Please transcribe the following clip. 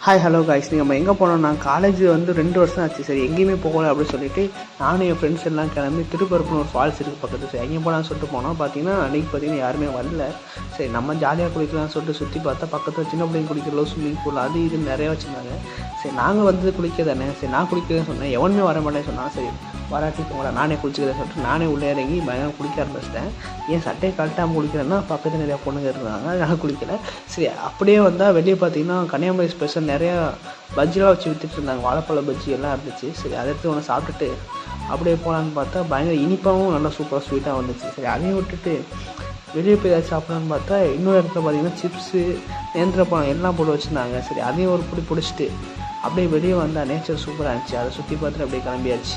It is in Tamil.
ஹாய் ஹலோ காய்ஸ், நம்ம எங்கே போனோம்னா காலேஜ் வந்து 2 வருஷம் ஆச்சு. சரி எங்கேயுமே போகலை அப்படின்னு சொல்லிட்டு நானும் என் ஃப்ரெண்ட்ஸ் எல்லாம் கிளம்பி திருப்பரப்புன்னு ஒரு ஃபால்ஸ் இருக்குது பக்கத்து. சரி எங்கே போகலான்னு சொல்லிட்டு போனோம். பார்த்தீங்கன்னா அன்றைக்கி பார்த்தீங்கன்னா யாருமே வரல. சரி நம்ம ஜாலியாக குளிக்கலாம்னு சொல்லிட்டு சுற்றி பார்த்தா பக்கத்தில் சின்ன பிள்ளைங்க குளிக்கிறளோ ஸ்விம்மிங் பூல் அது இது நிறையா வச்சுருந்தாங்க. சரி நாங்கள் வந்து குளிக்க தானே, சரி நான் குளிக்கிறேன்னு சொன்னேன். எவனுமே வர மாட்டேன்னு சொன்னான். சரி வராட்டி போங்களா நானே குளிச்சுக்கிறேன்னு சொல்லிட்டு நானே உள்ளே இறங்கி பயங்கரம் குளிக்க ஆரம்பிச்சிட்டேன். ஏன் சட்டையை கழட்டாமல் குளிக்கிறேன்னா பக்கத்தில் நிறையா பொண்ணுங்க இருந்தாங்க, நான் குளிக்கலை. சரி அப்படியே வந்தால் வெளியே பார்த்தீங்கன்னா கன்னியாகுமரி ஸ்பெஷல் நிறையா பஜ்ஜிலாம் வச்சு விற்றுட்டு இருந்தாங்க. வாழைப்பழ பஜ்ஜி எல்லாம் இருந்துச்சு. சரி அதை எடுத்து ஒன்று சாப்பிட்டுட்டு அப்படியே போகலான்னு பார்த்தா பயங்கர இனிப்பாகவும் நல்லா சூப்பராக ஸ்வீட்டாக வந்துச்சு. சரி அதையும் விட்டுட்டு வெளியே போய் ஏதாச்சும் சாப்பிடலான்னு பார்த்தா இன்னொரு இடத்துல பார்த்தீங்கன்னா சிப்ஸு நேந்திர பழம் எல்லாம் போட்டு வச்சுருந்தாங்க. சரி அதையும் ஒரு பிடிச்சிட்டு அப்படியே வெளியே வந்தால் நேச்சர் சூப்பராக இருந்துச்சு. அதை சுற்றி பார்த்துட்டு அப்படியே கிளம்பியாச்சு.